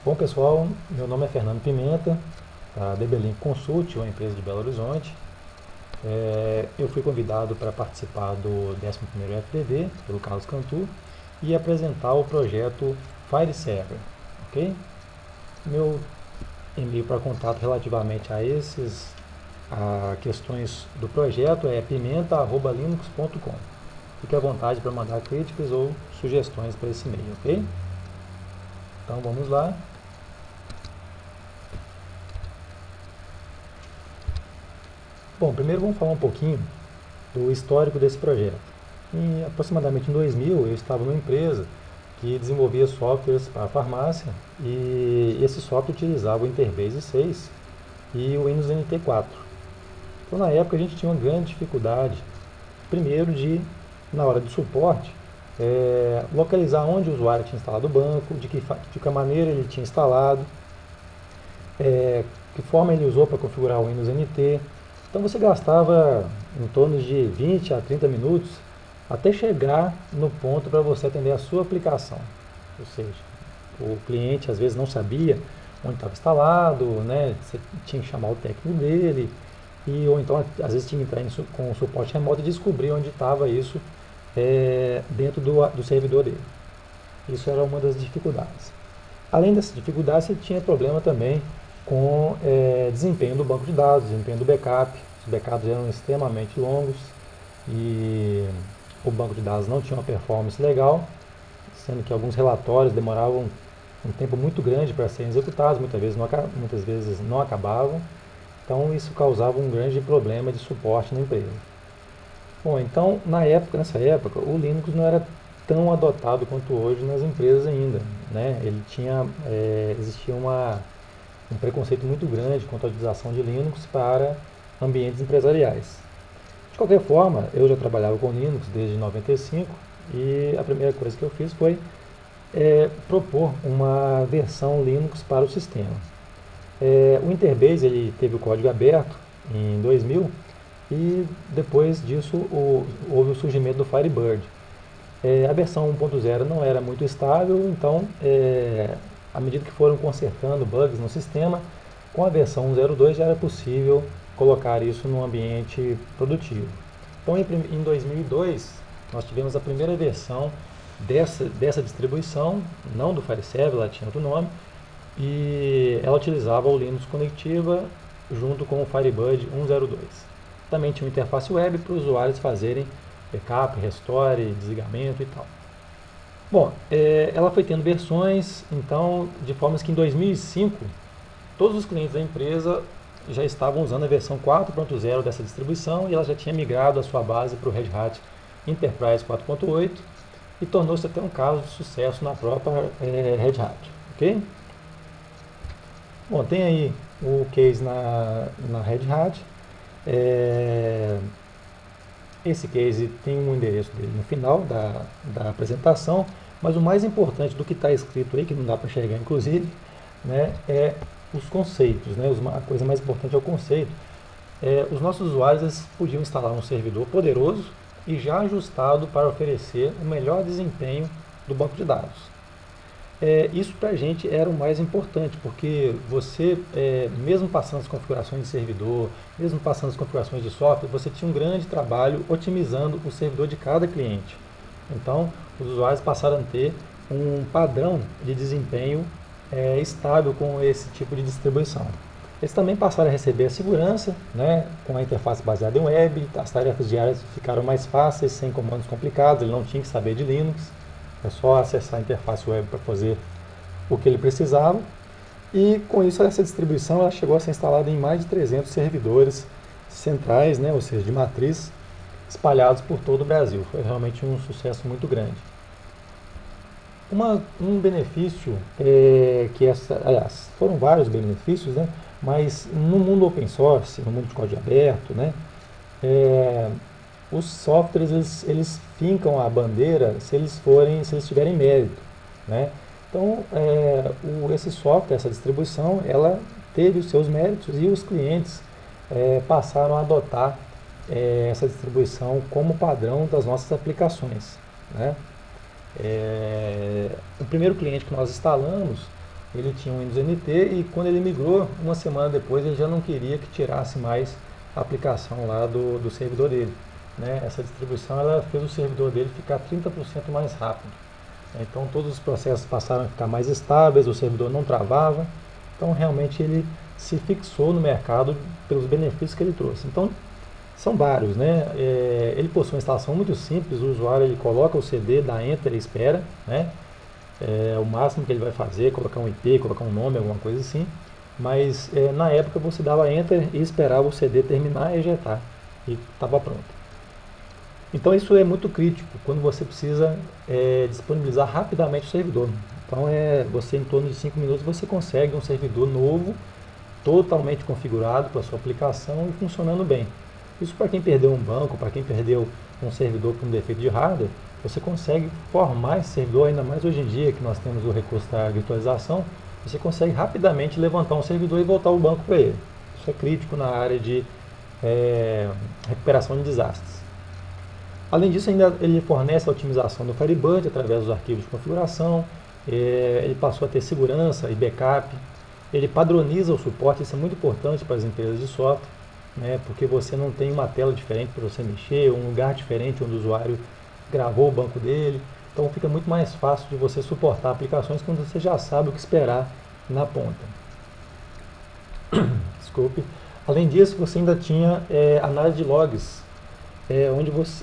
Bom pessoal, meu nome é Fernando Pimenta, da DBLink Consult, uma empresa de Belo Horizonte. Eu fui convidado para participar do 11º FDD, pelo Carlos Cantu, e apresentar o projeto FireServer, ok? Meu e-mail para contato relativamente a questões do projeto é pimenta@linux.com. Fique à vontade para mandar críticas ou sugestões para esse e-mail, ok? Então vamos lá. Bom, primeiro vamos falar um pouquinho do histórico desse projeto. Aproximadamente em 2000, eu estava numa empresa que desenvolvia softwares para a farmácia e esse software utilizava o Interbase 6 e o Windows NT 4. Então, na época, a gente tinha uma grande dificuldade, primeiro, na hora do suporte, localizar onde o usuário tinha instalado o banco, de que maneira ele tinha instalado, que forma ele usou para configurar o Windows NT. Então você gastava em torno de 20 a 30 minutos até chegar no ponto para você atender a sua aplicação. Ou seja, o cliente às vezes não sabia onde estava instalado, né? Você tinha que chamar o técnico dele, ou então às vezes tinha que entrar com o suporte remoto e descobrir onde estava isso dentro do servidor dele. Isso era uma das dificuldades. Além dessa dificuldade, você tinha problema também com desempenho do banco de dados, desempenho do backup. Os backups eram extremamente longos e o banco de dados não tinha uma performance legal, sendo que alguns relatórios demoravam um tempo muito grande para serem executados, muitas vezes não acabavam. Então isso causava um grande problema de suporte na empresa. Bom, então nessa época, o Linux não era tão adotado quanto hoje nas empresas ainda, né? Existia um preconceito muito grande quanto à utilização de Linux para ambientes empresariais. De qualquer forma, eu já trabalhava com Linux desde 95 e a primeira coisa que eu fiz foi propor uma versão Linux para o sistema. O Interbase ele teve o código aberto em 2000 e depois disso houve o surgimento do Firebird. A versão 1.0 não era muito estável, então à medida que foram consertando bugs no sistema, com a versão 1.02 já era possível colocar isso no ambiente produtivo. Então em 2002 nós tivemos a primeira versão dessa distribuição, não do FireServer, ela tinha outro nome, e ela utilizava o Linux Conectiva junto com o Firebird 1.02. Também tinha uma interface web para os usuários fazerem backup, restore, desligamento e tal. Bom, ela foi tendo versões, então, de formas que em 2005 todos os clientes da empresa já estavam usando a versão 4.0 dessa distribuição e ela já tinha migrado a sua base para o Red Hat Enterprise 4.8 e tornou-se até um caso de sucesso na própria Red Hat, ok? Bom, tem aí o case na Red Hat. Esse case tem um endereço dele no final da apresentação, mas o mais importante do que está escrito aí, que não dá para enxergar inclusive, né, é os conceitos. Né? A coisa mais importante é o conceito. Os nossos usuários podiam instalar um servidor poderoso e já ajustado para oferecer o melhor desempenho do banco de dados. Isso para a gente era o mais importante, porque você, mesmo passando as configurações de servidor, mesmo passando as configurações de software, você tinha um grande trabalho otimizando o servidor de cada cliente. Então, os usuários passaram a ter um padrão de desempenho estável com esse tipo de distribuição. Eles também passaram a receber a segurança, né, com a interface baseada em web, as tarefas diárias ficaram mais fáceis, sem comandos complicados, ele não tinha que saber de Linux. É só acessar a interface web para fazer o que ele precisava. E com isso, essa distribuição ela chegou a ser instalada em mais de 300 servidores centrais, né, ou seja, de matriz, espalhados por todo o Brasil. Foi realmente um sucesso muito grande. Um benefício, aliás, foram vários benefícios, né, mas no mundo open source, no mundo de código aberto, né, os softwares eles fincam a bandeira se eles tiverem mérito, né? Então esse software, essa distribuição, ela teve os seus méritos e os clientes passaram a adotar essa distribuição como padrão das nossas aplicações, né? O primeiro cliente que nós instalamos ele tinha um Windows NT e quando ele migrou, uma semana depois, ele já não queria que tirasse mais a aplicação lá do servidor dele. Né? Essa distribuição ela fez o servidor dele ficar 30% mais rápido. Então todos os processos passaram a ficar mais estáveis, o servidor não travava. Então realmente ele se fixou no mercado pelos benefícios que ele trouxe. Então são vários, né? Ele possui uma instalação muito simples, o usuário ele coloca o CD, dá Enter e espera, né? O máximo que ele vai fazer é colocar um IP, colocar um nome, alguma coisa assim. Mas na época você dava Enter e esperava o CD terminar e ejetar. E estava pronto. Então isso é muito crítico quando você precisa disponibilizar rapidamente o servidor. Então você em torno de 5 minutos você consegue um servidor novo, totalmente configurado para a sua aplicação e funcionando bem. Isso para quem perdeu um banco, para quem perdeu um servidor com um defeito de hardware, você consegue formar esse servidor, ainda mais hoje em dia que nós temos o recurso da virtualização, você consegue rapidamente levantar um servidor e voltar o banco para ele. Isso é crítico na área de recuperação de desastres. Além disso, ainda ele fornece a otimização do Firebird através dos arquivos de configuração, ele passou a ter segurança e backup, ele padroniza o suporte, isso é muito importante para as empresas de software, né, porque você não tem uma tela diferente para você mexer, um lugar diferente onde o usuário gravou o banco dele, então fica muito mais fácil de você suportar aplicações quando você já sabe o que esperar na ponta. Desculpe. Além disso, você ainda tinha análise de logs,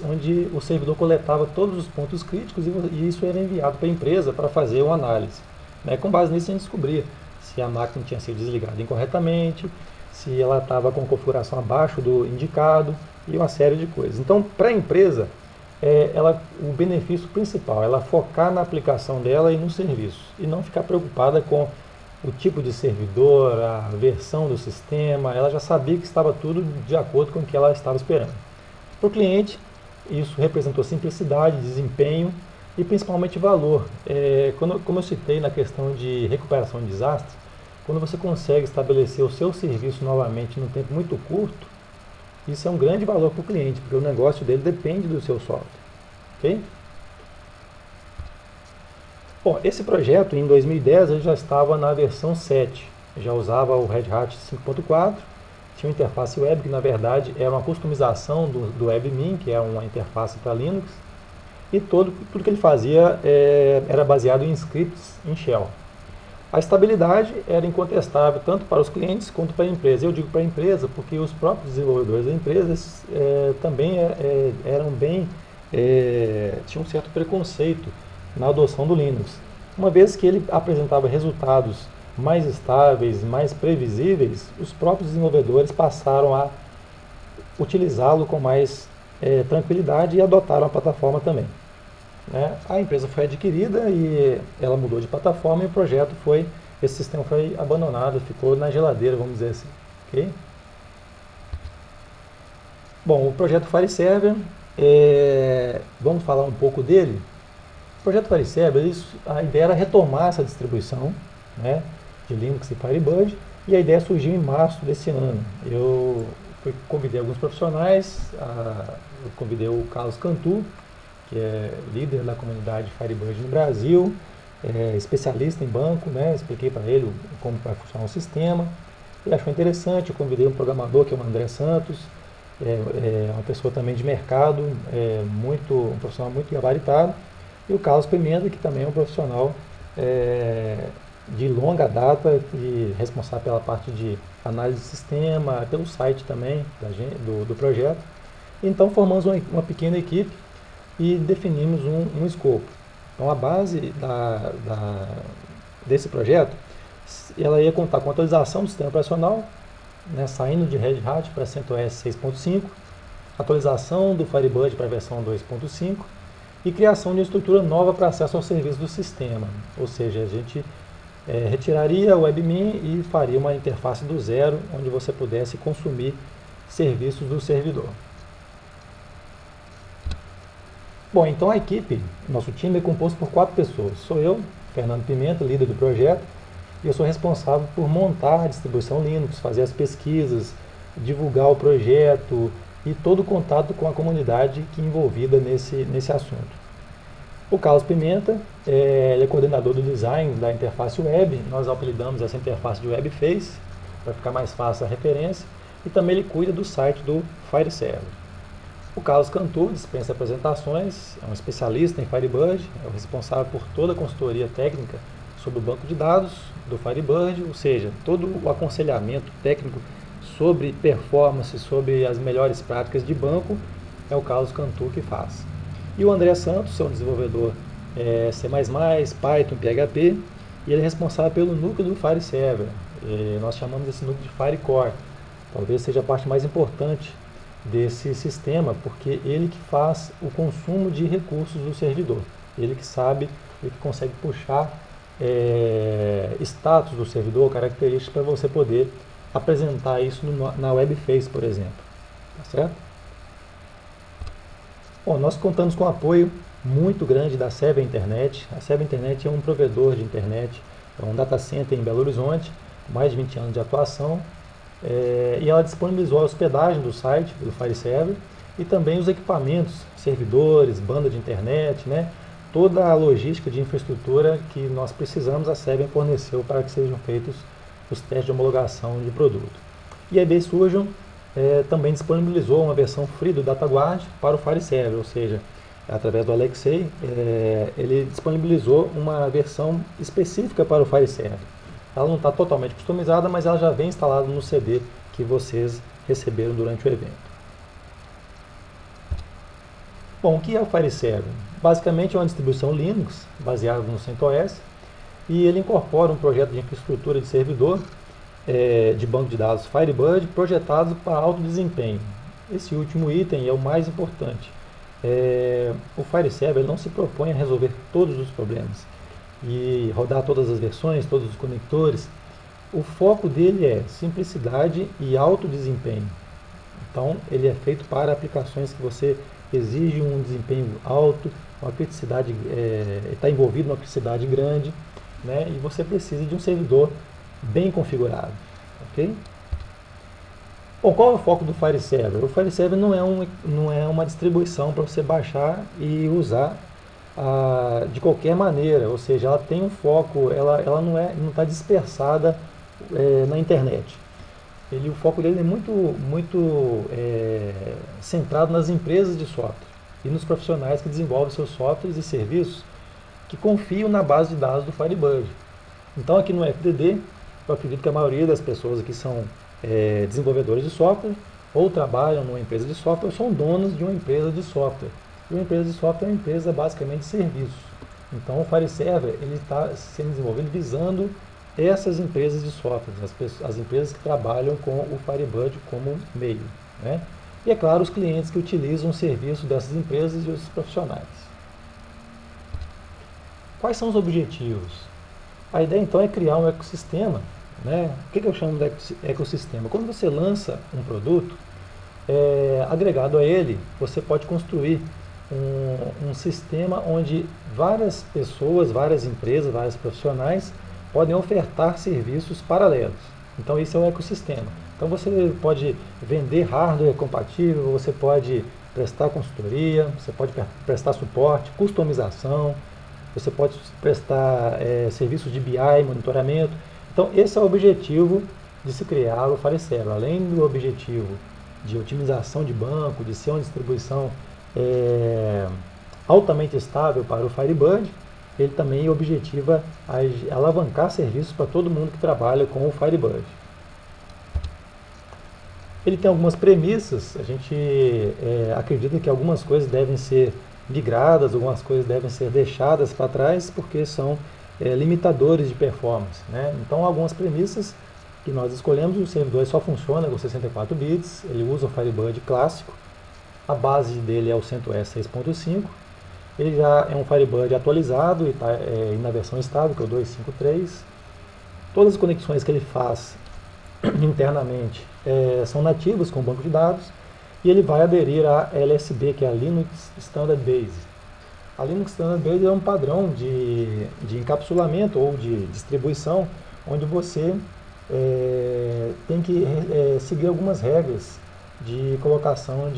onde o servidor coletava todos os pontos críticos e isso era enviado para a empresa para fazer uma análise. Né? Com base nisso a gente descobria se a máquina tinha sido desligada incorretamente, se ela estava com configuração abaixo do indicado e uma série de coisas. Então, para a empresa, o benefício principal é ela focar na aplicação dela e no serviço e não ficar preocupada com o tipo de servidor, a versão do sistema, ela já sabia que estava tudo de acordo com o que ela estava esperando. Para o cliente, isso representou simplicidade, desempenho e principalmente valor. Como eu citei na questão de recuperação de desastres, quando você consegue estabelecer o seu serviço novamente num tempo muito curto, isso é um grande valor para o cliente, porque o negócio dele depende do seu software. Okay? Bom, esse projeto em 2010 ele já estava na versão 7, já usava o Red Hat 5.4, tinha uma interface web que na verdade era uma customização do WebMin, que é uma interface para Linux, e tudo que ele fazia era baseado em scripts em Shell. A estabilidade era incontestável tanto para os clientes quanto para a empresa. Eu digo para a empresa porque os próprios desenvolvedores da empresa também eram bem, tinham um certo preconceito na adoção do Linux, uma vez que ele apresentava resultados mais estáveis, mais previsíveis, os próprios desenvolvedores passaram a utilizá-lo com mais tranquilidade e adotaram a plataforma também. Né? A empresa foi adquirida e ela mudou de plataforma e esse sistema foi abandonado, ficou na geladeira, vamos dizer assim. Okay? Bom, o projeto FireServer, vamos falar um pouco dele. O projeto FireServer, a ideia era retomar essa distribuição, né, de Linux e Firebird, e a ideia surgiu em março desse ano. Eu convidei alguns profissionais, eu convidei o Carlos Cantu, que é líder da comunidade Firebird no Brasil, especialista em banco, né, expliquei para ele como vai funcionar o sistema, ele achou interessante, eu convidei um programador que é o André Santos, uma pessoa também de mercado, um profissional muito gabaritado, e o Carlos Pimenta, que também é um profissional de longa data, responsável pela parte de análise de sistema, pelo site também do projeto. Então formamos uma pequena equipe e definimos um escopo. Então a base desse projeto, ela ia contar com a atualização do sistema operacional, né, saindo de Red Hat para CentOS 6.5, atualização do Firebird para a versão 2.5 e criação de uma estrutura nova para acesso ao serviço do sistema. Ou seja, a gente retiraria o WebMin e faria uma interface do zero, onde você pudesse consumir serviços do servidor. Bom, então a equipe, nosso time é composto por 4 pessoas. Sou eu, Fernando Pimenta, líder do projeto, e eu sou responsável por montar a distribuição Linux, fazer as pesquisas, divulgar o projeto e todo o contato com a comunidade que é envolvida nesse assunto. O Carlos Pimenta, ele é coordenador do design da interface web, nós apelidamos essa interface de WebFace, para ficar mais fácil a referência, e também ele cuida do site do FireServer. O Carlos Cantu dispensa apresentações, é um especialista em Firebird, é o responsável por toda a consultoria técnica sobre o banco de dados do Firebird, ou seja, todo o aconselhamento técnico sobre performance, sobre as melhores práticas de banco, é o Carlos Cantu que faz. E o André Santos é um desenvolvedor C++, Python, PHP, e ele é responsável pelo núcleo do FireServer. Nós chamamos esse núcleo de FireCore. Talvez seja a parte mais importante desse sistema, porque ele que faz o consumo de recursos do servidor. Ele que sabe, ele que consegue puxar status do servidor, características para você poder apresentar isso na WebFace, por exemplo. Tá certo? Bom, nós contamos com um apoio muito grande da SEB Internet. A SEB Internet é um provedor de internet, é um data center em Belo Horizonte, mais de 20 anos de atuação, e ela disponibilizou a hospedagem do site, do FireServer, e também os equipamentos, servidores, banda de internet, né? Toda a logística de infraestrutura que nós precisamos, a SEB forneceu para que sejam feitos os testes de homologação de produto. E a eBaySurgeon também disponibilizou uma versão free do DataGuard para o FireServer, ou seja, através do Alexei, ele disponibilizou uma versão específica para o FireServer. Ela não está totalmente customizada, mas ela já vem instalada no CD que vocês receberam durante o evento. Bom, o que é o FireServer? Basicamente é uma distribuição Linux, baseada no CentOS, e ele incorpora um projeto de infraestrutura de servidor de banco de dados Firebird projetados para alto desempenho. Esse último item é o mais importante. O FireServer não se propõe a resolver todos os problemas e rodar todas as versões, todos os conectores. O foco dele é simplicidade e alto desempenho. Então, ele é feito para aplicações que você exige um desempenho alto, uma criticidade, está envolvido numa criticidade grande, né? E você precisa de um servidor bem configurado, ok? Bom, qual é o foco do FireServer? O FireServer não é uma distribuição para você baixar e usar de qualquer maneira, ou seja, ela tem um foco, ela não está dispersada na internet. O foco dele é muito centrado nas empresas de software e nos profissionais que desenvolvem seus softwares e serviços que confiam na base de dados do Firebird. Então aqui no FDD, eu acredito que a maioria das pessoas aqui são desenvolvedores de software ou trabalham numa empresa de software ou são donos de uma empresa de software. E uma empresa de software é uma empresa basicamente de serviços. Então o FireServer está sendo desenvolvido visando essas empresas de software, as empresas que trabalham com o Firebird como meio, né? E é claro, os clientes que utilizam o serviço dessas empresas e os profissionais. Quais são os objetivos? A ideia então é criar um ecossistema, né? O que eu chamo de ecossistema? Quando você lança um produto, agregado a ele, você pode construir um sistema onde várias pessoas, várias empresas, vários profissionais podem ofertar serviços paralelos. Então esse é o ecossistema. Então você pode vender hardware compatível, você pode prestar consultoria, você pode prestar suporte, customização, você pode prestar serviços de BI, monitoramento. Então esse é o objetivo de se criar o FireServer. Além do objetivo de otimização de banco, de ser uma distribuição altamente estável para o Firebird, ele também objetiva alavancar serviços para todo mundo que trabalha com o Firebird. Ele tem algumas premissas, a gente acredita que algumas coisas devem ser migradas, algumas coisas devem ser deixadas para trás, porque são limitadores de performance, né? Então, algumas premissas que nós escolhemos: o servidor só funciona com 64 bits, ele usa o Firebird clássico, a base dele é o CentOS 6.5, ele já é um Firebird atualizado e está na versão estável, que é o 2.5.3. Todas as conexões que ele faz internamente são nativas com o banco de dados, e ele vai aderir à LSB, que é a Linux Standard Base. A Linux Standard Base é um padrão de encapsulamento ou de distribuição, onde você tem que seguir algumas regras de colocação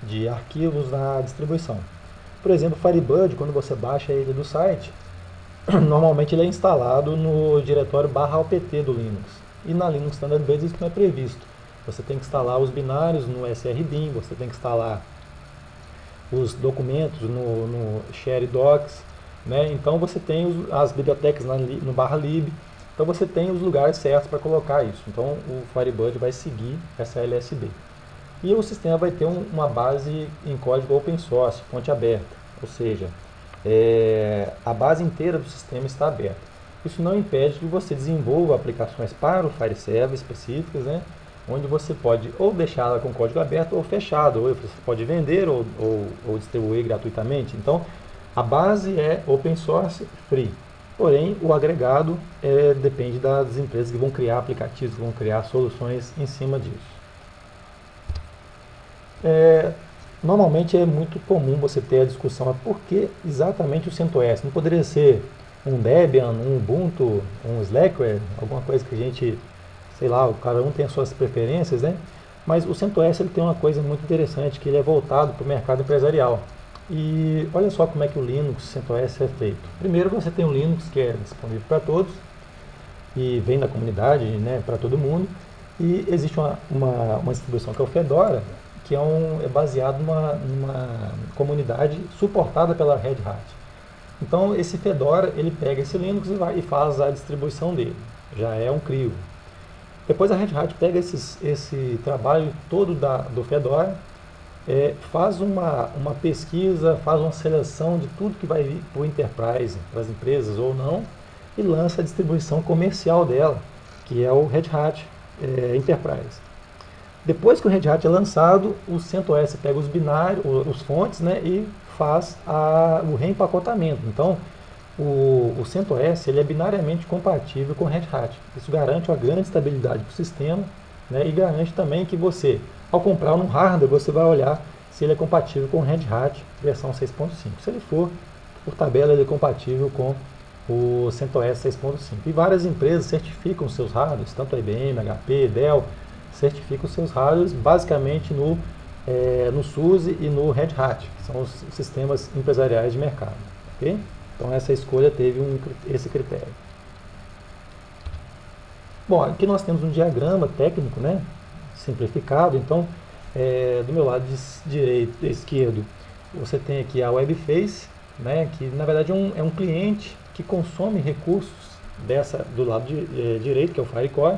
de arquivos na distribuição. Por exemplo, o Firebird, quando você baixa ele do site, normalmente ele é instalado no diretório /opt do Linux. E na Linux Standard Base isso não é previsto. Você tem que instalar os binários no SRBIN, você tem que instalar os documentos no Share Docs, né? Então você tem as bibliotecas no /lib, então você tem os lugares certos para colocar isso. Então o Firebird vai seguir essa LSB. E o sistema vai ter uma base em código open source, fonte aberta, ou seja, a base inteira do sistema está aberta. Isso não impede que você desenvolva aplicações para o FireServer específicas, né, onde você pode ou deixá-la com código aberto ou fechado, ou você pode vender ou distribuir gratuitamente. Então, a base é open source free, porém o agregado depende das empresas que vão criar aplicativos, que vão criar soluções em cima disso. Normalmente é muito comum você ter a discussão por que exatamente o CentOS. Não poderia ser um Debian, um Ubuntu, um Slackware, alguma coisa que a gente, sei lá, cada um tem as suas preferências, né? Mas o CentOS ele tem uma coisa muito interessante, que ele é voltado para o mercado empresarial. E olha só como é que o Linux CentOS é feito. Primeiro você tem o Linux, que é disponível para todos, e vem da comunidade, né, para todo mundo. E existe uma distribuição que é o Fedora, que é baseado numa comunidade suportada pela Red Hat. Então esse Fedora, ele pega esse Linux e faz a distribuição dele, já é um CRIO. Depois a Red Hat pega esse trabalho todo do Fedora, faz uma pesquisa, faz uma seleção de tudo que vai vir para o Enterprise, para as empresas ou não, e lança a distribuição comercial dela, que é o Red Hat Enterprise. Depois que o Red Hat é lançado, o CentOS pega os binários, os fontes, né, e faz o reempacotamento. Então, o CentOS ele é binariamente compatível com o Red Hat. Isso garante uma grande estabilidade para o sistema, né, e garante também que você, ao comprar um hardware, você vai olhar se ele é compatível com o Red Hat versão 6.5. Se ele for, por tabela, ele é compatível com o CentOS 6.5. E várias empresas certificam seus hardwares, tanto a IBM, HP, Dell, certifica os seus hardwares basicamente no SUSE e no Red Hat, que são os sistemas empresariais de mercado. Okay? Então essa escolha teve esse critério. Bom, aqui nós temos um diagrama técnico, né, simplificado. Então, do meu lado esquerdo, você tem aqui a Webface, né, que na verdade é um cliente que consome recursos do lado direito, que é o Firecore.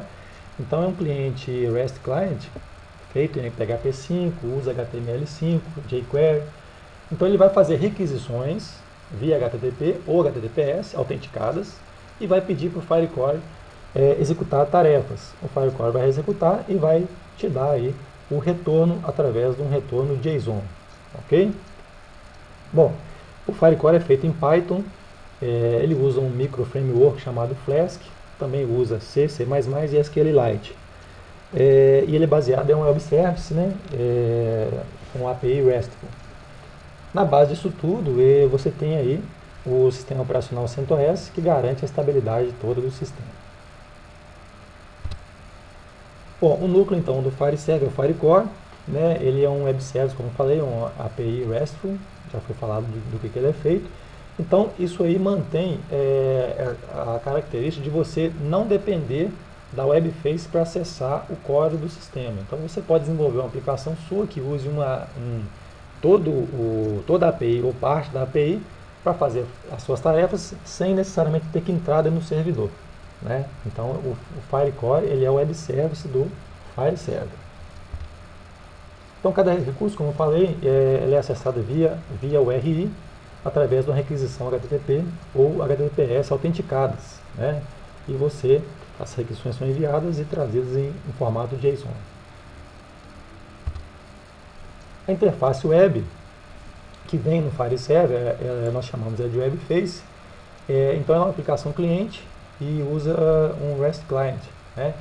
Então é um cliente REST Client, feito em PHP5, usa HTML5, jQuery. Então ele vai fazer requisições via HTTP ou HTTPS autenticadas e vai pedir para o Firecore executar tarefas. O Firecore vai executar e vai te dar aí o retorno através de um retorno JSON. Ok? Bom, o Firecore é feito em Python, ele usa um micro framework chamado Flask, também usa C, C++ e SQLite. E ele é baseado em um web service, né, com API RESTful. Na base disso tudo, você tem aí o sistema operacional CentOS, que garante a estabilidade toda do sistema. Bom, o núcleo então do FireServer é o Firecore, né, ele é um web service, como eu falei, um API RESTful, já foi falado do que ele é feito. Então, isso aí mantém a característica de você não depender da Webface para acessar o código do sistema. Então, você pode desenvolver uma aplicação sua que use toda a API ou parte da API para fazer as suas tarefas sem necessariamente ter que entrar no servidor, né? Então, o Firecore ele é o web service do FireServer. Então, cada recurso, como eu falei, ele é acessado via URI, através de uma requisição HTTP ou HTTPS autenticadas, né? E as requisições são enviadas e trazidas em formato JSON. A interface web que vem no FireServer, nós chamamos de Webface. Então é uma aplicação cliente e usa um REST Client, né?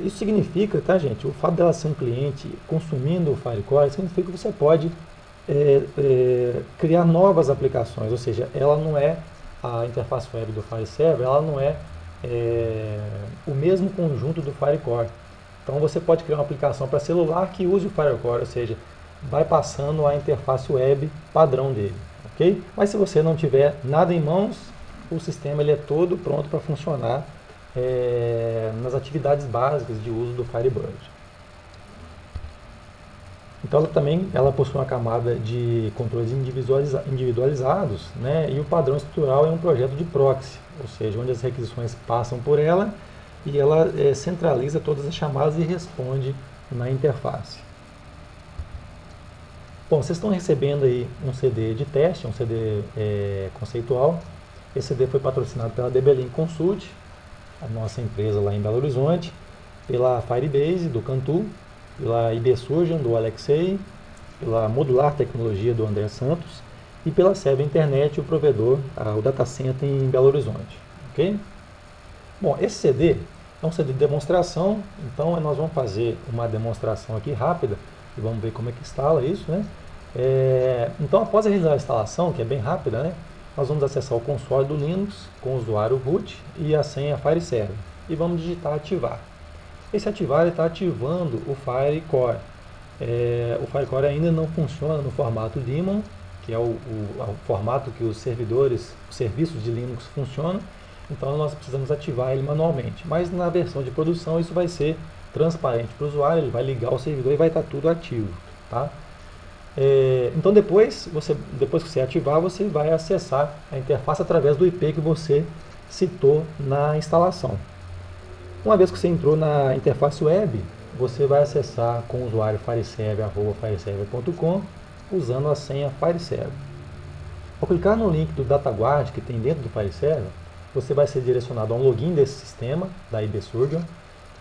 Isso significa, tá, gente, o fato dela ser um cliente consumindo o Firecore significa que você pode criar novas aplicações, ou seja, ela não é a interface web do FireServer, ela não é o mesmo conjunto do Firecore. Então você pode criar uma aplicação para celular que use o Firecore, ou seja, vai passando a interface web padrão dele. ok? Mas se você não tiver nada em mãos, o sistema ele é todo pronto para funcionar nas atividades básicas de uso do Firebird. Então ela possui uma camada de controles individualizados, né? E o padrão estrutural é um projeto de proxy, ou seja, onde as requisições passam por ela e ela centraliza todas as chamadas e responde na interface. Bom, vocês estão recebendo aí um CD de teste, um CD conceitual. Esse CD foi patrocinado pela DBLink Consult, a nossa empresa lá em Belo Horizonte, pela Firebase do Cantu, pela IB Surgeon do Alexei, pela Modular Tecnologia do André Santos e pela SEB Internet, o provedor, o data center em Belo Horizonte. Ok? Bom, esse CD é um CD de demonstração, então nós vamos fazer uma demonstração aqui rápida e vamos ver como é que instala isso, né? Então, após realizar a instalação, que é bem rápida, né? Nós vamos acessar o console do Linux com o usuário root e a senha FireServer e vamos digitar ativar. Esse ativar está ativando o Firecore. O Firecore ainda não funciona no formato daemon, que é o formato que os serviços de Linux funcionam, então nós precisamos ativar ele manualmente. Mas na versão de produção isso vai ser transparente para o usuário, ele vai ligar o servidor e vai estar tudo ativo. Tá? Então depois que você ativar, você vai acessar a interface através do IP que você citou na instalação. Uma vez que você entrou na interface web, você vai acessar com o usuário fireserver@fireserver.com usando a senha FireServer. Ao clicar no link do DataGuard que tem dentro do FireServer, você vai ser direcionado a um login desse sistema, da IB Surgeon,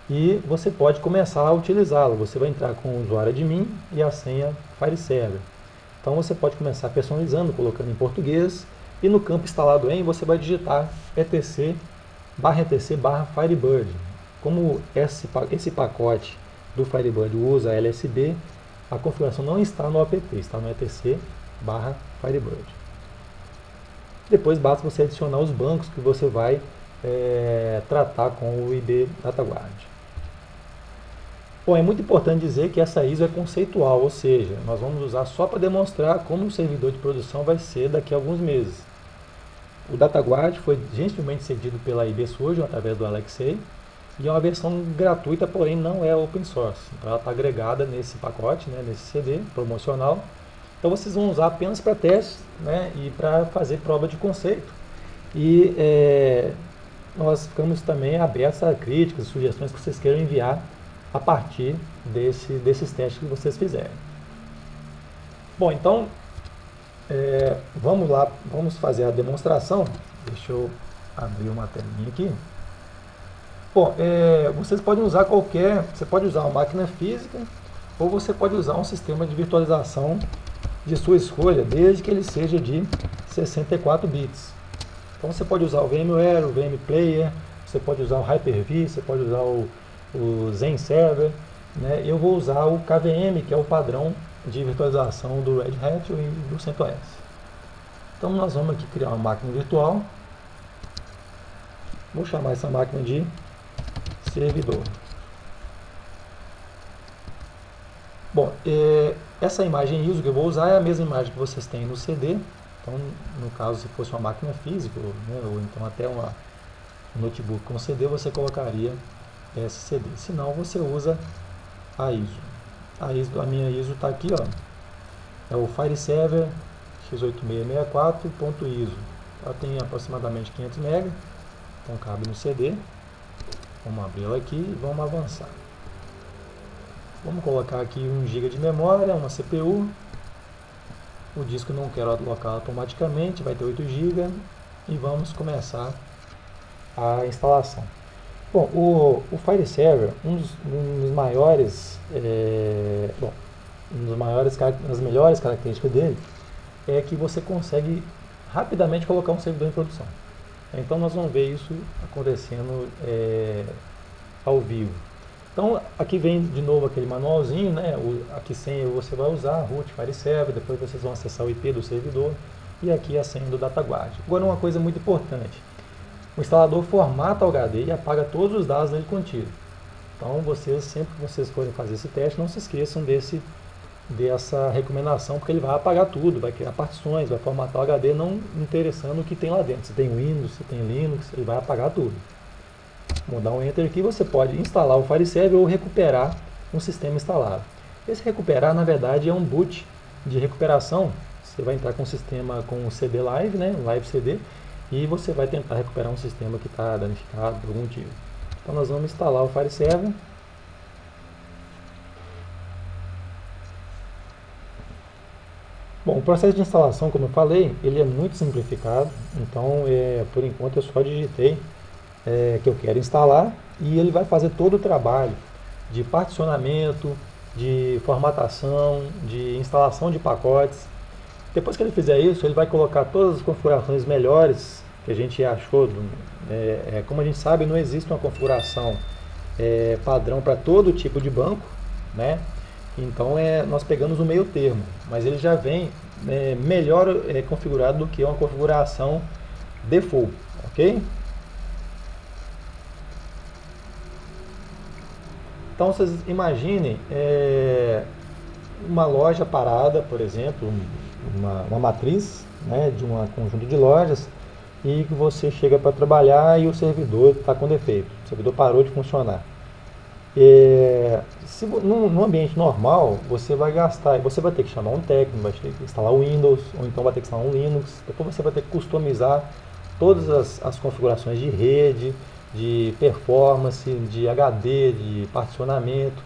e você pode começar a utilizá-lo. Você vai entrar com o usuário admin e a senha FireServer. Então você pode começar personalizando, colocando em português, e no campo instalado em você vai digitar etc/Firebird. Como esse pacote do Firebird usa LSB, a configuração não está no app, está no etc/Firebird. Depois basta você adicionar os bancos que você vai tratar com o IB DataGuard. Bom, é muito importante dizer que essa ISO é conceitual, ou seja, nós vamos usar só para demonstrar como o servidor de produção vai ser daqui a alguns meses. O DataGuard foi gentilmente cedido pela IB Surgeon através do Alexei e é uma versão gratuita, porém não é open source. Então ela está agregada nesse pacote, né, nesse CD promocional. Então vocês vão usar apenas para testes, né, e para fazer prova de conceito. E nós ficamos também abertos a críticas, sugestões que vocês queiram enviar a partir desses testes que vocês fizerem. Bom, então vamos lá, vamos fazer a demonstração. Deixa eu abrir uma telinha aqui. Bom, vocês podem usar você pode usar uma máquina física ou você pode usar um sistema de virtualização de sua escolha, desde que ele seja de 64 bits. Então você pode usar o VMware, o VMPlayer, você pode usar o Hyper-V, você pode usar o Zen Server, né? Eu vou usar o KVM, que é o padrão de virtualização do Red Hat e do CentOS. Então nós vamos aqui criar uma máquina virtual. Vou chamar essa máquina de servidor. Bom, essa imagem ISO que eu vou usar é a mesma imagem que vocês têm no CD. Então, no caso, se fosse uma máquina física, né, ou então até um notebook com CD, você colocaria esse CD. Se não, você usa a ISO. A minha ISO está aqui, ó. É o FireServer x8664.ISO. Ela tem aproximadamente 500 MB, então cabe no CD. Vamos abrir ela aqui e vamos avançar. Vamos colocar aqui 1 GB de memória, uma CPU. O disco não quero alocar automaticamente, vai ter 8 GB. E vamos começar a instalação. Bom, o FireServer, as melhores características dele é que você consegue rapidamente colocar um servidor em produção. Então nós vamos ver isso acontecendo ao vivo. Então aqui vem de novo aquele manualzinho, né? Aqui senha você vai usar, root, FireServer, depois vocês vão acessar o IP do servidor e aqui a senha do DataGuard. Agora uma coisa muito importante, o instalador formata o HD e apaga todos os dados nele contidos. Então sempre que vocês forem fazer esse teste, não se esqueçam desse dessa recomendação, porque ele vai apagar tudo, vai criar partições, vai formatar o HD, não interessando o que tem lá dentro. Se tem Windows, se tem Linux, ele vai apagar tudo. Vou dar um Enter aqui, você pode instalar o FireServer ou recuperar um sistema instalado. Esse recuperar, na verdade, é um boot de recuperação. Você vai entrar com o sistema com o CD Live, né, Live CD, e você vai tentar recuperar um sistema que está danificado por algum motivo. Então nós vamos instalar o FireServer. Bom, o processo de instalação, como eu falei, ele é muito simplificado. Então, por enquanto, eu só digitei que eu quero instalar e ele vai fazer todo o trabalho de particionamento, de formatação, de instalação de pacotes. Depois que ele fizer isso, ele vai colocar todas as configurações melhores que a gente achou. Como a gente sabe, não existe uma configuração padrão para todo tipo de banco, né? Então nós pegamos o meio termo, mas ele já vem melhor configurado do que uma configuração default, ok? Então vocês imaginem uma loja parada, por exemplo, uma matriz, né, de um conjunto de lojas, e que você chega para trabalhar e o servidor está com defeito, o servidor parou de funcionar. Se num ambiente normal, você vai gastar, você vai ter que chamar um técnico, vai ter que instalar o Windows, ou então vai ter que instalar um Linux, depois você vai ter que customizar todas as configurações de rede, de performance, de HD, de particionamento.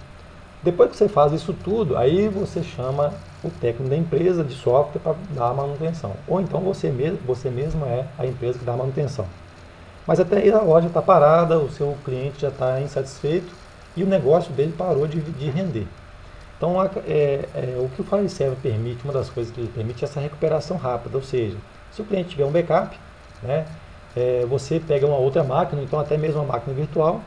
Depois que você faz isso tudo, aí você chama o técnico da empresa de software para dar a manutenção. Ou então você mesmo é a empresa que dá a manutenção. Mas até aí a loja está parada, o seu cliente já está insatisfeito e o negócio dele parou de render. Então, o que o FireServer permite, uma das coisas que ele permite é essa recuperação rápida, ou seja, se o cliente tiver um backup, né, você pega uma outra máquina, então até mesmo uma máquina virtual,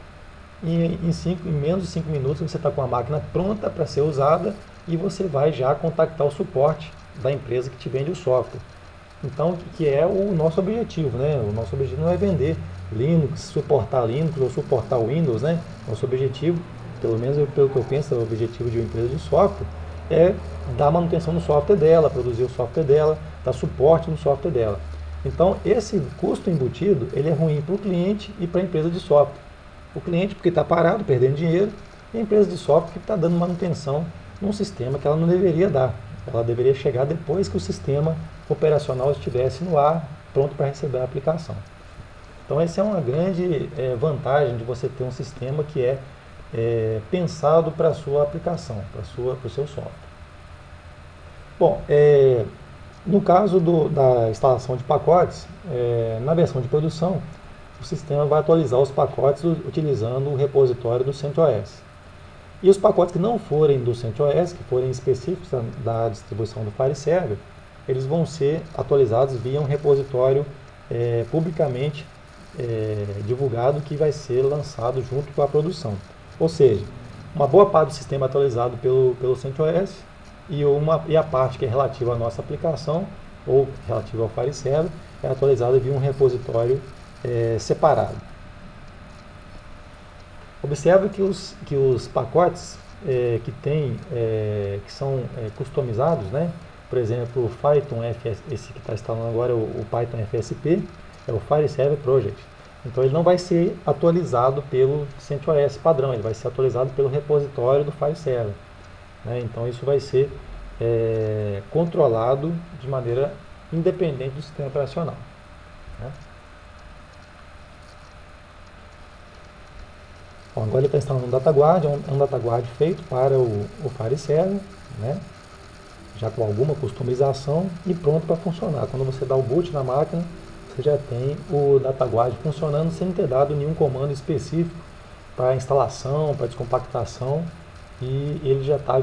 e em menos de 5 minutos você está com a máquina pronta para ser usada e você vai já contactar o suporte da empresa que te vende o software. Então, que é o nosso objetivo, né? O nosso objetivo não é vender Linux, suportar Linux ou suportar Windows, né? Nosso objetivo, pelo menos pelo que eu penso, o objetivo de uma empresa de software é dar manutenção no software dela, produzir o software dela, dar suporte no software dela. Então, esse custo embutido, ele é ruim para o cliente e para a empresa de software. O cliente porque está parado, perdendo dinheiro, e a empresa de software que está dando manutenção num sistema que ela não deveria dar. Ela deveria chegar depois que o sistema operacional estivesse no ar, pronto para receber a aplicação. Então essa é uma grande vantagem de você ter um sistema que pensado para a sua aplicação, para o seu software. Bom, no caso da instalação de pacotes, na versão de produção, o sistema vai atualizar os pacotes utilizando o repositório do CentOS. E os pacotes que não forem do CentOS, que forem específicos da distribuição do FireServer, eles vão ser atualizados via um repositório publicamente divulgado que vai ser lançado junto com a produção. Ou seja, uma boa parte do sistema é atualizado pelo CentOS e a parte que é relativa à nossa aplicação ou relativa ao FireServer é atualizada via um repositório separado. Observe que os pacotes que são customizados, né? Por exemplo, o Python esse que está instalando agora, o Python FSP, é o FireServer Project. Então ele não vai ser atualizado pelo CentOS padrão, ele vai ser atualizado pelo repositório do FireServer, né? Então isso vai ser controlado de maneira independente do sistema operacional, né? Bom, agora ele está instalando um DataGuard, é um DataGuard feito para o FireServer, né? Já com alguma customização e pronto para funcionar. Quando você dá o boot na máquina, você já tem o DataGuard funcionando sem ter dado nenhum comando específico para instalação, para descompactação, e ele já está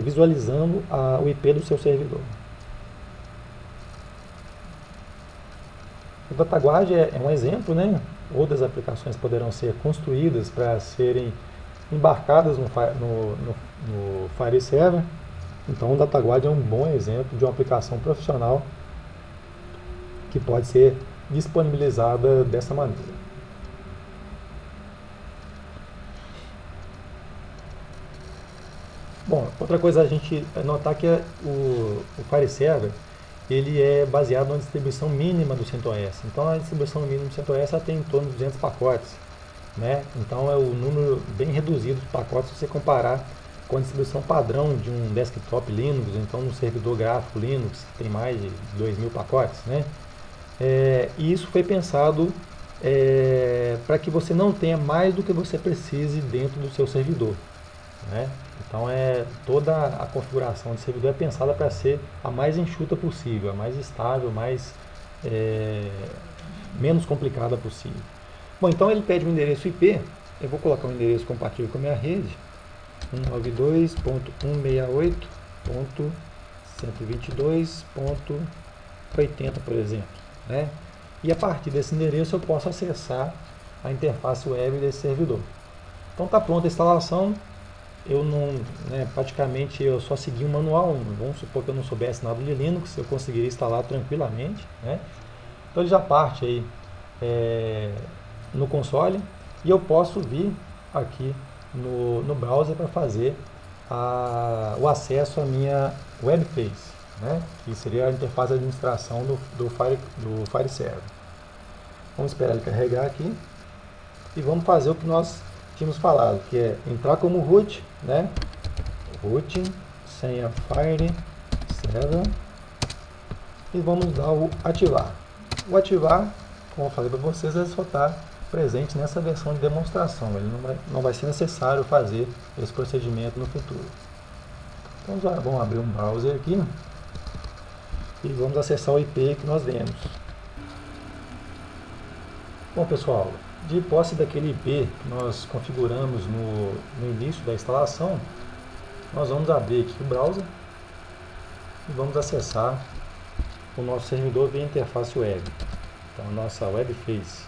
visualizando o IP do seu servidor. O DataGuard é um exemplo, né? Outras aplicações poderão ser construídas para serem embarcadas no FireServer. Então o DataGuard é um bom exemplo de uma aplicação profissional que pode ser disponibilizada dessa maneira. Bom, Outra coisa a gente notar que o Fire Server ele é baseado na distribuição mínima do CentOS. Então a distribuição mínima do CentOS ela tem em torno de 200 pacotes, né? Então é o número bem reduzido de pacotes se você comparar com a distribuição padrão de um desktop Linux, então um servidor gráfico Linux que tem mais de 2.000 pacotes, né? E isso foi pensado para que você não tenha mais do que você precise dentro do seu servidor, né? Então toda a configuração de servidor é pensada para ser a mais enxuta possível, a mais estável, menos complicada possível. Bom, então ele pede um endereço IP, eu vou colocar um endereço compatível com a minha rede, 192.168.122.80, por exemplo, né? E a partir desse endereço eu posso acessar a interface web desse servidor. Então está pronta a instalação. Eu não, praticamente eu só segui um manual. Vamos supor que eu não soubesse nada de Linux, eu conseguiria instalar tranquilamente, né? Então ele já parte aí no console e eu posso vir aqui no browser para fazer o acesso à minha webface, né? Que seria a interface de administração do Fire Server. Vamos esperar ele carregar aqui e vamos fazer o que nós tínhamos falado, que é entrar como root, né? Root, senha Fire Server, e vamos dar o ativar. O ativar, como eu falei para vocês, ele só está presente nessa versão de demonstração. Ele não vai ser necessário fazer esse procedimento no futuro. Então vamos abrir um browser aqui e vamos acessar o IP que nós demos. Bom, pessoal, de posse daquele IP que nós configuramos no início da instalação, nós vamos abrir aqui o browser e vamos acessar o nosso servidor via interface web. Então, a nossa webface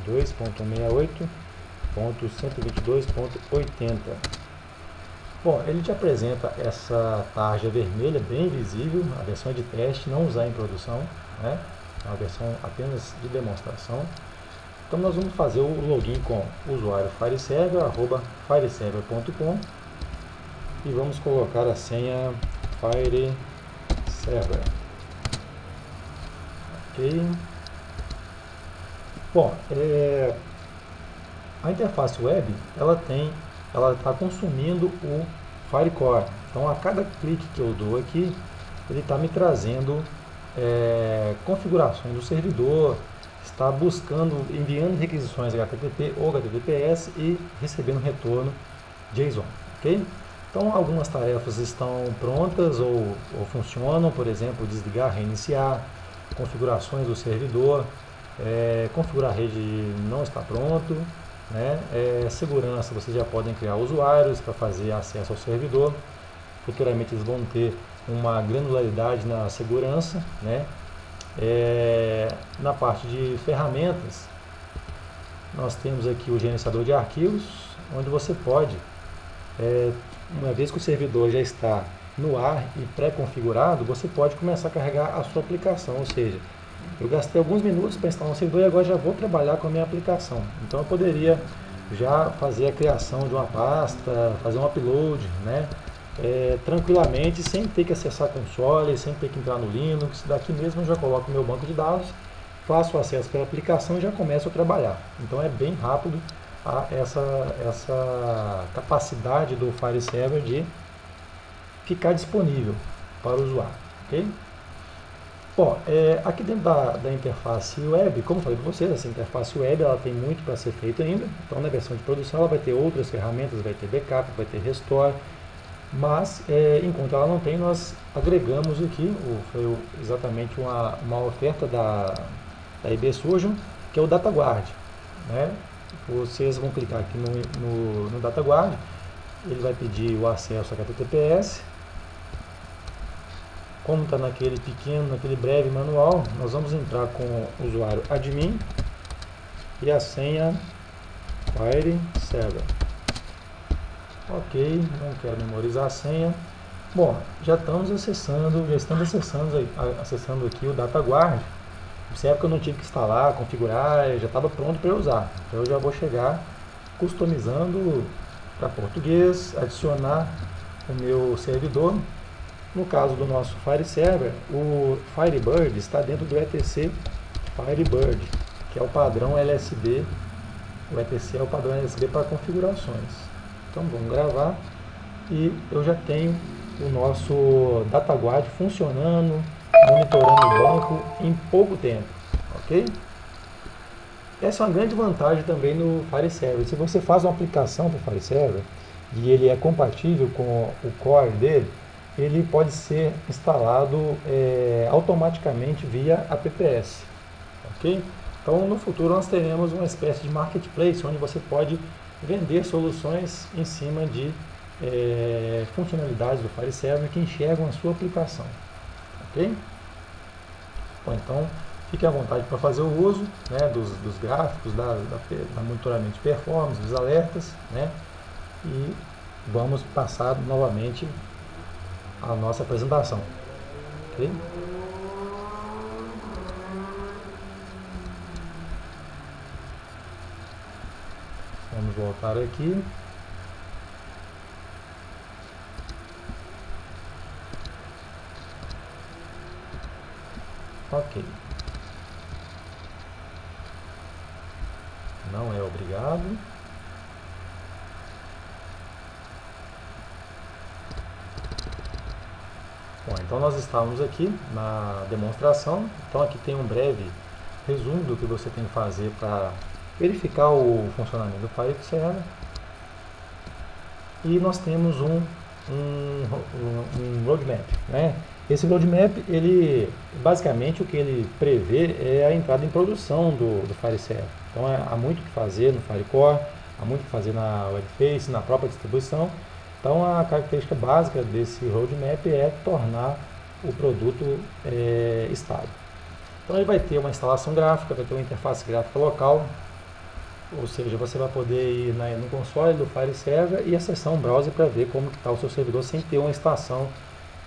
92.168.122.80. Bom, ele te apresenta essa tarja vermelha bem visível, a versão de teste, não usar em produção, né? É uma versão apenas de demonstração. Então nós vamos fazer o login com o usuário fireserver, @fireserver.com, e vamos colocar a senha fireserver. Ok. Bom, a interface web ela está consumindo o Firecore. Então a cada clique que eu dou aqui, ele está me trazendo configurações do servidor, está buscando, enviando requisições HTTP ou HTTPS e recebendo retorno JSON, ok? Então algumas tarefas estão prontas ou funcionam, por exemplo, desligar, reiniciar, configurações do servidor, configurar a rede não está pronto, né? Segurança, vocês já podem criar usuários para fazer acesso ao servidor. Futuramente eles vão ter uma granularidade na segurança, né? Na parte de ferramentas, nós temos aqui o gerenciador de arquivos, onde você pode, uma vez que o servidor já está no ar e pré-configurado, você pode começar a carregar a sua aplicação, ou seja, eu gastei alguns minutos para instalar um servidor e agora já vou trabalhar com a minha aplicação. Então eu poderia já fazer a criação de uma pasta, fazer um upload, né? Tranquilamente, sem ter que acessar a console, sem ter que entrar no Linux. Daqui mesmo eu já coloco meu banco de dados, faço o acesso pela aplicação e já começo a trabalhar. Então é bem rápido essa capacidade do Fire Server de ficar disponível para o usuário, ok? Bom, aqui dentro da interface web, como eu falei para vocês, essa interface web ela tem muito para ser feito ainda. Então na versão de produção ela vai ter outras ferramentas, vai ter backup, vai ter restore, mas enquanto ela não tem, nós agregamos aqui, foi exatamente uma oferta da IB Surgeon, que é o DataGuard, né? Vocês vão clicar aqui no DataGuard, ele vai pedir o acesso a HTTPS. Como está naquele breve manual, nós vamos entrar com o usuário admin e a senha fireserver. Ok, não quero memorizar a senha. Bom, já estamos acessando aqui o DataGuard. Observe que eu não tive que instalar, configurar, já estava pronto para eu usar. Então eu já vou chegar customizando para português, adicionar o meu servidor. No caso do nosso Fire Server, o Firebird está dentro do ETC Firebird, que é o padrão LSB. O ETC é o padrão LSB para configurações. Então vamos gravar e eu já tenho o nosso DataGuard funcionando, monitorando o banco em pouco tempo, ok? Essa é uma grande vantagem também no Fire Server. Se você faz uma aplicação para o Fire Server e ele é compatível com o core dele, ele pode ser instalado automaticamente via APPS, ok? Então no futuro nós teremos uma espécie de marketplace onde você pode vender soluções em cima de funcionalidades do Fire Server que enxergam a sua aplicação, ok? Bom, então fique à vontade para fazer o uso, né, dos gráficos, da monitoramento de performance, dos alertas, né, e vamos passar novamente a nossa apresentação, ok? Vamos voltar aqui. Ok. Não é obrigado. Bom, então nós estávamos aqui na demonstração. Então aqui tem um breve resumo do que você tem que fazer para verificar o funcionamento do Fire Server. E nós temos um roadmap, né? Esse roadmap, ele basicamente o que ele prevê é a entrada em produção do Fire Server. Então há muito o que fazer no Firecore, há muito o que fazer na Webface, na própria distribuição. Então a característica básica desse roadmap é tornar o produto estável. Então ele vai ter uma instalação gráfica, vai ter uma interface gráfica local, ou seja, você vai poder ir no console do Fire Server e acessar um browser para ver como está o seu servidor sem ter uma estação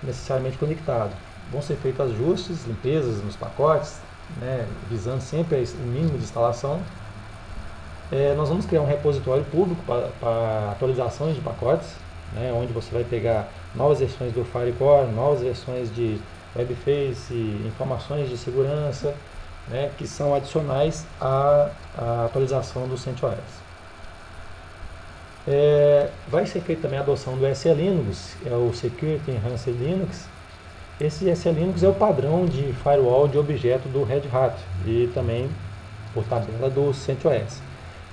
necessariamente conectada. Vão ser feitos ajustes, limpezas nos pacotes, né, visando sempre o mínimo de instalação. Nós vamos criar um repositório público para atualizações de pacotes, né, onde você vai pegar novas versões do Firecore, novas versões de Webface, informações de segurança, né, que são adicionais à atualização do CentOS. Vai ser feita também a adoção do SE Linux, é o Security Enhanced Linux. Esse SE Linux é o padrão de firewall de objeto do Red Hat e também, por tabela, do CentOS.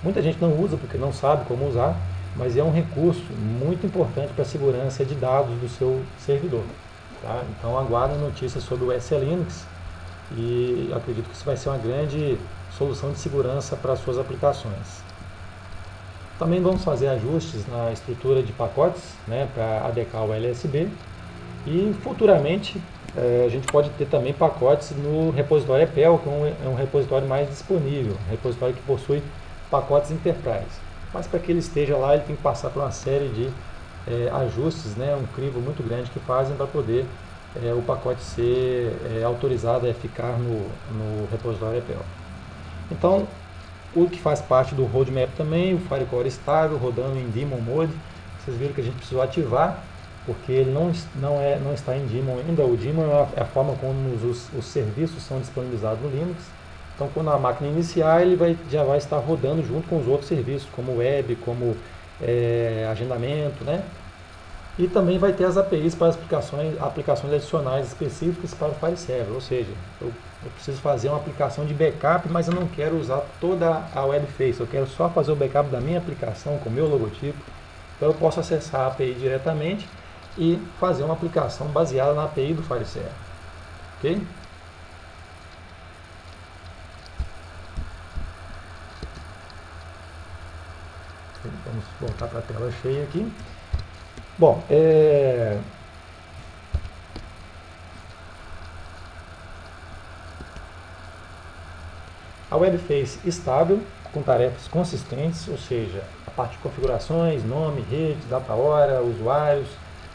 Muita gente não usa porque não sabe como usar, mas é um recurso muito importante para a segurança de dados do seu servidor. Tá? Então aguardem notícias sobre o SE Linux e acredito que isso vai ser uma grande solução de segurança para as suas aplicações. Também vamos fazer ajustes na estrutura de pacotes, né, para adequar o LSB e futuramente a gente pode ter também pacotes no repositório EPEL, que é um repositório mais disponível, um repositório que possui pacotes Enterprise. Mas para que ele esteja lá, ele tem que passar por uma série de ajustes, né, um crivo muito grande que fazem para poder o pacote ser autorizado a ficar no repositório EPEL. Então, o que faz parte do roadmap também, o Firecore estável, rodando em Daemon Mode. Vocês viram que a gente precisou ativar, porque ele não está em Daemon ainda. O Daemon é a forma como os serviços são disponibilizados no Linux. Então, quando a máquina iniciar, ele já vai estar rodando junto com os outros serviços, como web, como agendamento, né? E também vai ter as APIs para as aplicações adicionais específicas para o Fire Server, ou seja, eu preciso fazer uma aplicação de backup, mas eu não quero usar toda a Webface, eu quero só fazer o backup da minha aplicação com o meu logotipo. Então eu posso acessar a API diretamente e fazer uma aplicação baseada na API do Fire Server. Ok? Vamos voltar para a tela cheia aqui. Bom, a Webface estável, com tarefas consistentes, ou seja, a parte de configurações, nome, rede, data hora, usuários,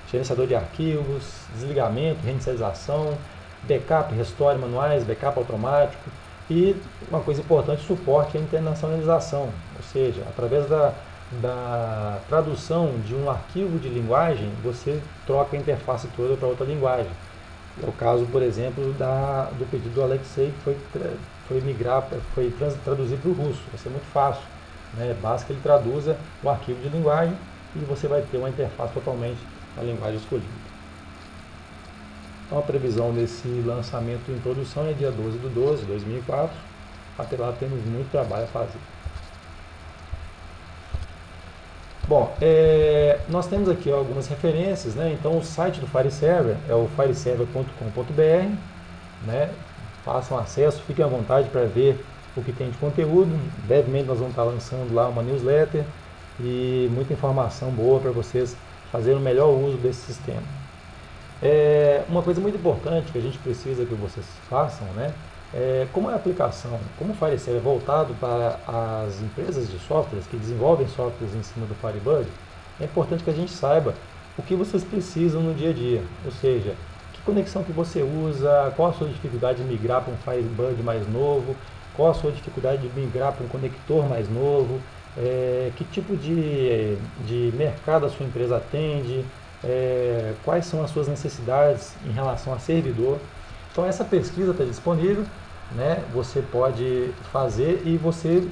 gerenciador de arquivos, desligamento, reinicialização, backup, restore manuais, backup automático e uma coisa importante, suporte à internacionalização, ou seja, através da tradução de um arquivo de linguagem, você troca a interface toda para outra linguagem. É o caso, por exemplo, do pedido do Alexei, que foi traduzir para o russo. Vai ser muito fácil, né? Basta que ele traduza o arquivo de linguagem e você vai ter uma interface totalmente na linguagem escolhida. Então a previsão desse lançamento em produção é dia 12/12/2004. Até lá temos muito trabalho a fazer. Bom, nós temos aqui algumas referências, né? Então o site do FireServer é o fireserver.com.br, né? Façam acesso, fiquem à vontade para ver o que tem de conteúdo. Brevemente nós vamos estar lançando lá uma newsletter e muita informação boa para vocês fazerem o melhor uso desse sistema. Uma coisa muito importante que a gente precisa que vocês façam, né? Como a aplicação, como o FireServer é voltado para as empresas de softwares que desenvolvem softwares em cima do Firebird, é importante que a gente saiba o que vocês precisam no dia a dia, ou seja, que conexão que você usa, qual a sua dificuldade de migrar para um Firebird mais novo, qual a sua dificuldade de migrar para um conector mais novo, que tipo de mercado a sua empresa atende, quais são as suas necessidades em relação a servidor. Então essa pesquisa está disponível, né? Você pode fazer e você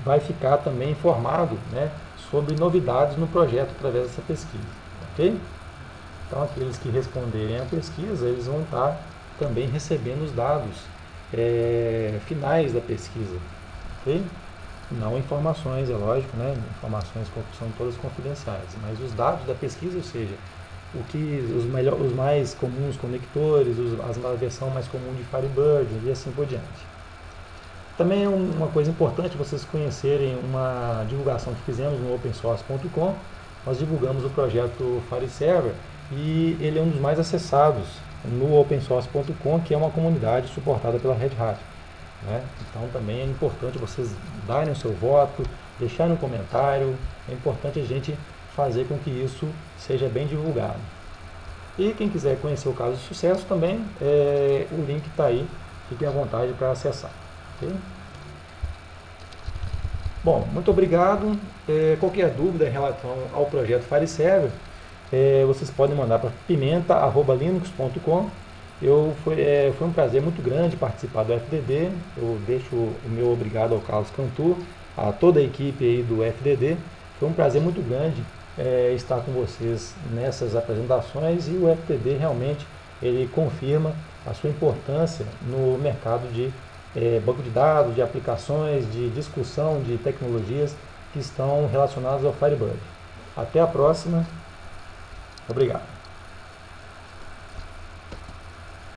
vai ficar também informado, né, sobre novidades no projeto através dessa pesquisa, ok? Então aqueles que responderem à pesquisa, eles vão estar também recebendo os dados finais da pesquisa, ok? Não informações, é lógico, né? Informações são todas confidenciais, mas os dados da pesquisa, ou seja, os mais comuns conectores, a versão mais comum de Firebird e assim por diante. Também é uma coisa importante vocês conhecerem uma divulgação que fizemos no opensource.com. Nós divulgamos o projeto FireServer e ele é um dos mais acessados no opensource.com, que é uma comunidade suportada pela Red Hat, né? Então também é importante vocês darem o seu voto, deixarem um comentário, é importante a gente fazer com que isso seja bem divulgado. E quem quiser conhecer o caso de sucesso também, o link está aí, fiquem à vontade para acessar. Okay? Bom, muito obrigado. Qualquer dúvida em relação ao projeto FireServer, vocês podem mandar para pimenta@linux.com. Foi um prazer muito grande participar do FDD. Eu deixo o meu obrigado ao Carlos Cantu, a toda a equipe aí do FDD. Foi um prazer muito grande estar com vocês nessas apresentações, e o FDD realmente ele confirma a sua importância no mercado de banco de dados, de aplicações, de discussão de tecnologias que estão relacionadas ao Firebird. Até a próxima. Obrigado.